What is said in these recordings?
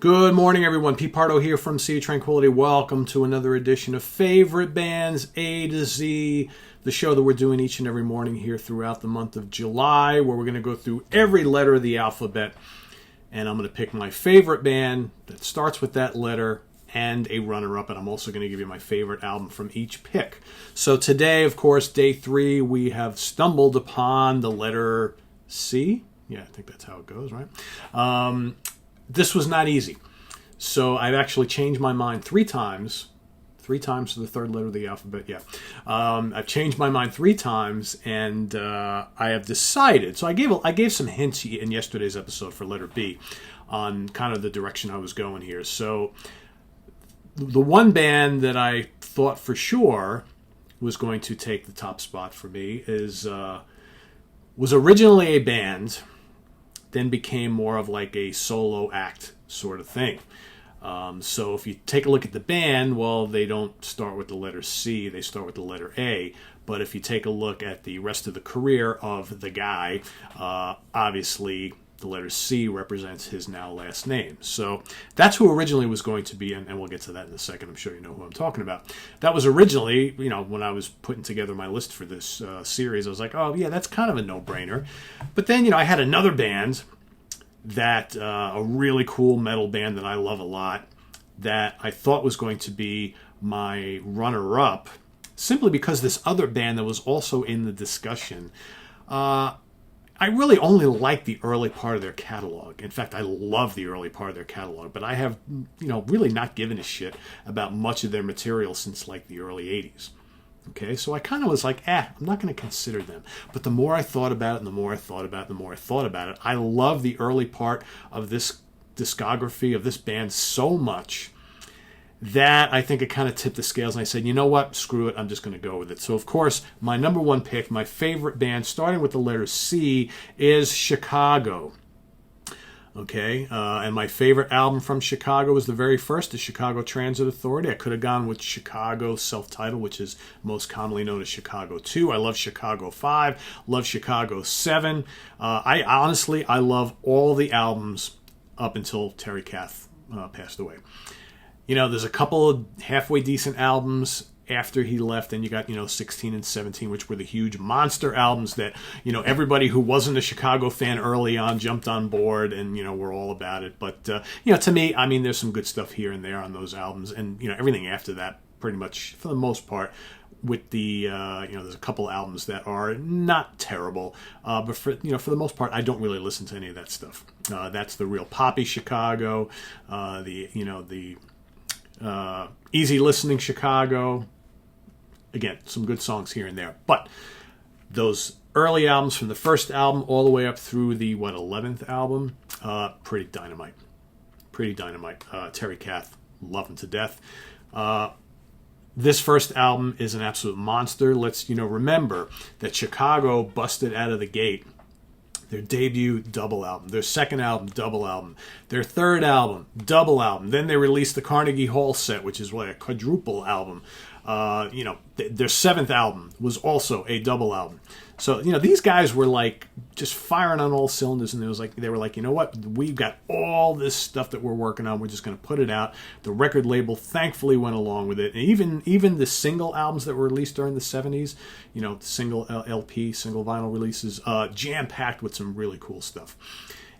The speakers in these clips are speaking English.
Good morning, everyone. Pete Pardo here from Sea of Tranquility. Welcome to another edition of Favorite Bands A to Z, the show that we're doing each and every morning here throughout the month of July, where we're going to go through every letter of the alphabet, and I'm going to pick my favorite band that starts with that letter and a runner-up, and I'm also going to give you my favorite album from each pick. So today, of course, day 3, we have stumbled upon the letter C. Yeah, I think that's how it goes, right? This was not easy. So I've actually changed my mind 3 times. 3 times to the third letter of the alphabet, yeah. I've changed my mind 3 times, and I have decided. So I gave some hints in yesterday's episode for letter B on kind of the direction I was going here. So the one band that I thought for sure was going to take the top spot for me was originally a band, then became more of like a solo act sort of thing. So if you take a look at the band, well, they don't start with the letter C, they start with the letter A. But if you take a look at the rest of the career of the guy, obviously the letter C represents his now last name. So that's who originally was going to be, and we'll get to that in a second. I'm sure you know who I'm talking about. That was originally, when I was putting together my list for this series, I was like, oh, yeah, that's kind of a no-brainer. But then, I had another band that, a really cool metal band that I love a lot, that I thought was going to be my runner-up, simply because this other band that was also in the discussion, I really only like the early part of their catalog. In fact, I love the early part of their catalog, but I have, really not given a shit about much of their material since like the early 80s. Okay, so I kind of was like, I'm not going to consider them. But the more I thought about it, and the more I thought about it, and the more I thought about it, I love the early part of this discography of this band so much that I think it kind of tipped the scales, and I said, you know what, screw it, I'm just going to go with it. So, of course, my number one pick, my favorite band, starting with the letter C, is Chicago. Okay, and my favorite album from Chicago was the very first, the Chicago Transit Authority. I could have gone with Chicago self-titled, which is most commonly known as Chicago 2. I love Chicago 5, love Chicago 7. I love all the albums up until Terry Kath passed away. There's a couple of halfway decent albums after he left, and you got, 16 and 17, which were the huge monster albums that, everybody who wasn't a Chicago fan early on jumped on board and, were all about it. But, to me, there's some good stuff here and there on those albums, and, everything after that, pretty much, for the most part, with the, there's a couple albums that are not terrible, but for the most part, I don't really listen to any of that stuff. That's the real poppy Chicago, the easy listening Chicago. Again, some good songs here and there. But those early albums from the first album all the way up through the, 11th album, pretty dynamite. Pretty dynamite. Terry Kath, love him to death. This first album is an absolute monster. Let's, remember that Chicago busted out of the gate. Their debut, double album. Their second album, double album. Their third album, double album. Then they released the Carnegie Hall set, which is a quadruple album. Their seventh album was also a double album. So, these guys were like just firing on all cylinders, and they were like, you know what? We've got all this stuff that we're working on. We're just going to put it out. The record label thankfully went along with it. And even the single albums that were released during the 70s, the single LP, single vinyl releases, jam-packed with some really cool stuff.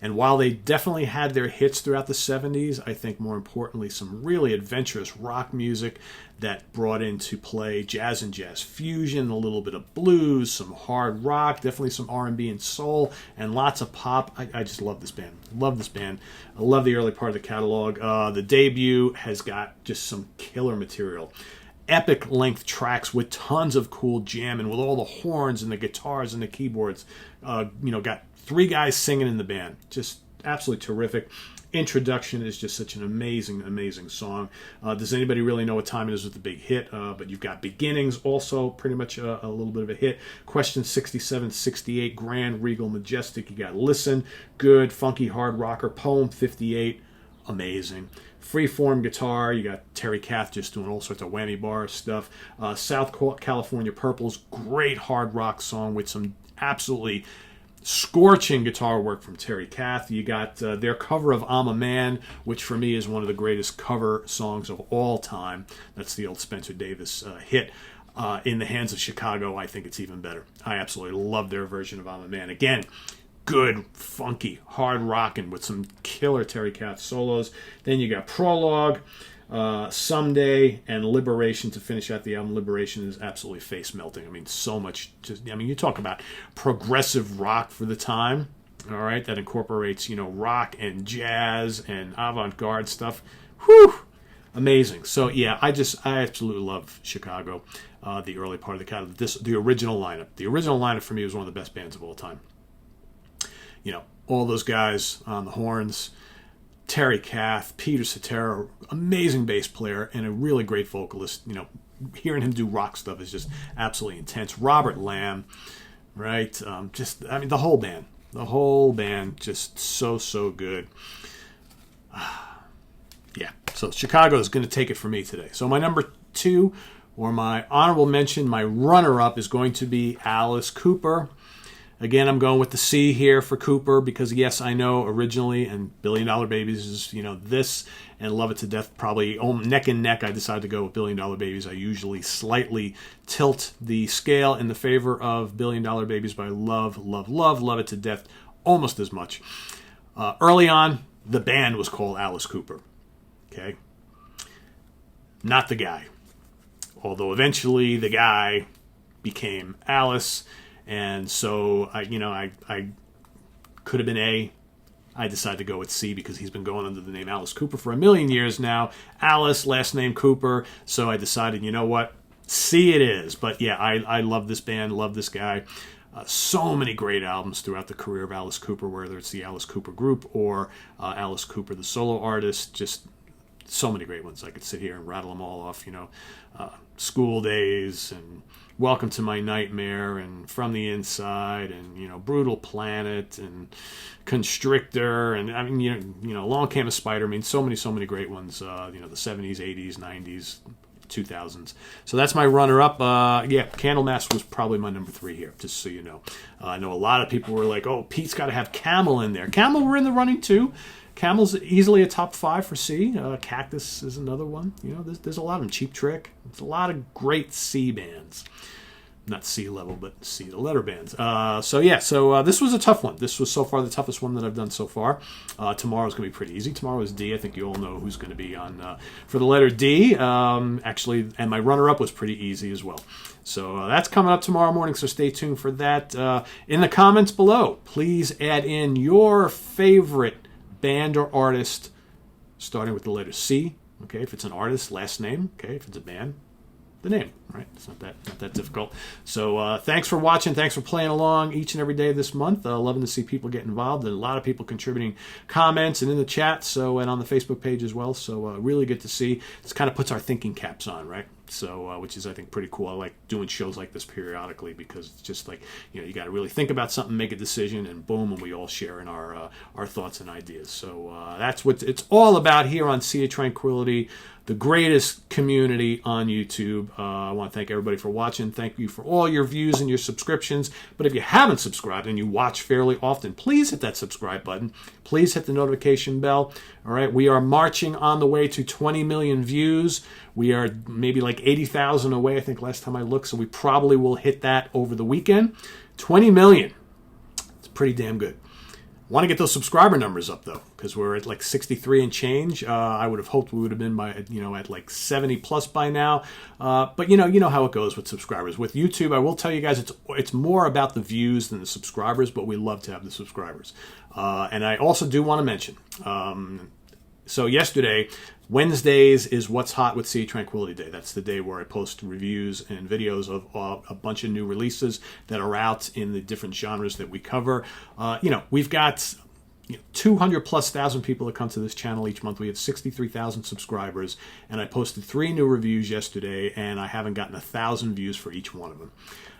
And while they definitely had their hits throughout the 70s, I think more importantly, some really adventurous rock music that brought into play jazz and jazz fusion, a little bit of blues, some hard rock, definitely some R&B and soul, and lots of pop. I just love this band. Love this band. I love the early part of the catalog. The debut has got just some killer material. Epic length tracks with tons of cool jamming with all the horns and the guitars and the keyboards. Got 3 guys singing in the band. Just absolutely terrific. Introduction is just such an amazing, amazing song. Does anybody really know what time it is with the big hit? But you've got Beginnings, also pretty much a little bit of a hit. Question 67, 68, Grand, Regal, Majestic. You got Listen, good, funky, hard rocker. Poem 58, amazing. Freeform guitar, you got Terry Kath just doing all sorts of whammy bar stuff. South California Purples, great hard rock song with some absolutely Scorching guitar work from Terry Kath. You got their cover of I'm a Man, which for me is one of the greatest cover songs of all time. That's the old Spencer Davis hit. In the Hands of Chicago, I think it's even better. I absolutely love their version of I'm a Man. Again, good, funky, hard rocking with some killer Terry Kath solos. Then you got Prologue, Someday, and Liberation to finish out the album. Liberation is absolutely face melting. I mean, so much. You talk about progressive rock for the time. All right, that incorporates rock and jazz and avant-garde stuff. Whew, amazing. So yeah, I absolutely love Chicago. The early part of the catalog, the original lineup. The original lineup for me was one of the best bands of all time. All those guys on the horns. Terry Kath, Peter Cetera, amazing bass player, and a really great vocalist. Hearing him do rock stuff is just absolutely intense. Robert Lamb, right? The whole band, just so good. Yeah, so Chicago is going to take it for me today. So my number 2, or my honorable mention, my runner-up is going to be Alice Cooper. Again, I'm going with the C here for Cooper because, yes, I know originally, and $1 Billion Babies is, this, and Love It to Death probably neck and neck. I decided to go with $1 Billion Babies. I usually slightly tilt the scale in the favor of $1 Billion Babies, but I love It to Death almost as much. Early on, the band was called Alice Cooper. Okay? Not the guy. Although eventually the guy became Alice. And so, I could have been A. I decided to go with C because he's been going under the name Alice Cooper for a million years now. Alice, last name Cooper. So I decided, you know what? C it is. But yeah, I love this band, love this guy. So many great albums throughout the career of Alice Cooper, whether it's the Alice Cooper Group or Alice Cooper, the solo artist. Just so many great ones. I could sit here and rattle them all off, School Days and Welcome to My Nightmare and From the Inside and, Brutal Planet and Constrictor and, Along Came a Spider. I mean, so many great ones, the 70s, 80s, 90s, 2000s. So that's my runner-up. Candlemass was probably my number 3 here, just so you know. I know a lot of people were like, oh, Pete's got to have Camel in there. Camel were in the running, too. Camel's easily a top 5 for C. Cactus is another one. There's a lot of them. Cheap Trick. There's a lot of great C bands. Not C level, but C the letter bands. So this was a tough one. This was so far the toughest one that I've done so far. Tomorrow's going to be pretty easy. Tomorrow is D. I think you all know who's going to be on for the letter D. Actually, and my runner-up was pretty easy as well. So that's coming up tomorrow morning, so stay tuned for that. In the comments below, please add in your favorite band or artist starting with the letter C. Okay, if it's an artist, last name. Okay, if it's a band, the name, right? It's not that difficult. So thanks for watching. Thanks for playing along each and every day this month. Loving to see people get involved. And a lot of people contributing comments and in the chat, and on the Facebook page as well. So really good to see. This kind of puts our thinking caps on, right? So, which is, I think, pretty cool. I like doing shows like this periodically because it's just like, you got to really think about something, make a decision, and boom, and we all share in our thoughts and ideas. So that's what it's all about here on Sea of Tranquility, the greatest community on YouTube. I want to thank everybody for watching. Thank you for all your views and your subscriptions. But if you haven't subscribed and you watch fairly often, please hit that subscribe button. Please hit the notification bell. All right, we are marching on the way to 20 million views. We are maybe like 80,000 away, I think, last time I looked. So we probably will hit that over the weekend. 20 million. It's pretty damn good. I want to get those subscriber numbers up, though, because we're at like 63 and change. I would have hoped we would have been at like 70 plus by now. But you know how it goes with subscribers. With YouTube, I will tell you guys, it's more about the views than the subscribers, but we love to have the subscribers. And I also do want to mention, so yesterday, Wednesdays is What's Hot with Sea Tranquility Day. That's the day where I post reviews and videos of a bunch of new releases that are out in the different genres that we cover. We've got 200 plus thousand people that come to this channel each month. We have 63,000 subscribers, and I posted 3 new reviews yesterday, and I haven't gotten 1,000 views for each one of them.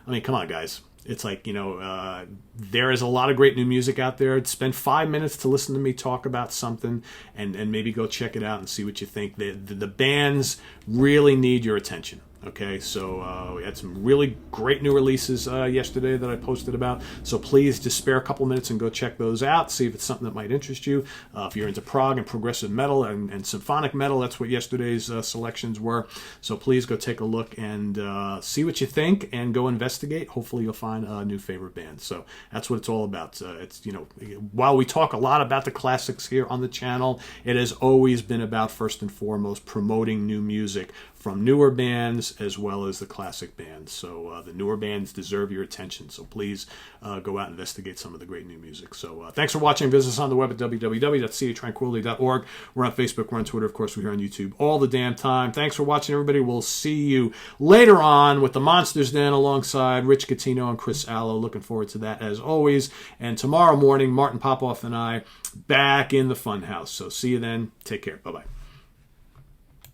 I mean, come on, guys. It's like, there is a lot of great new music out there. Spend 5 minutes to listen to me talk about something and maybe go check it out and see what you think. The bands really need your attention. Okay, so we had some really great new releases yesterday that I posted about. So please just spare a couple minutes and go check those out. See if it's something that might interest you. If you're into prog and progressive metal and symphonic metal, that's what yesterday's selections were. So please go take a look and see what you think and go investigate. Hopefully you'll find a new favorite band. So that's what it's all about. It's, you know, while we talk a lot about the classics here on the channel, it has always been about, first and foremost, promoting new music from newer bands as well as the classic bands. So the newer bands deserve your attention. So please go out and investigate some of the great new music. So thanks for watching. Visit us on the web at www.seatranquility.org. We're on Facebook, we're on Twitter, of course, we're here on YouTube all the damn time. Thanks for watching, everybody. We'll see you later on with the Monsters Den alongside Rich Catino and Chris Allo. Looking forward to that as always. And tomorrow morning, Martin Popoff and I back in the Funhouse. So see you then. Take care. Bye-bye.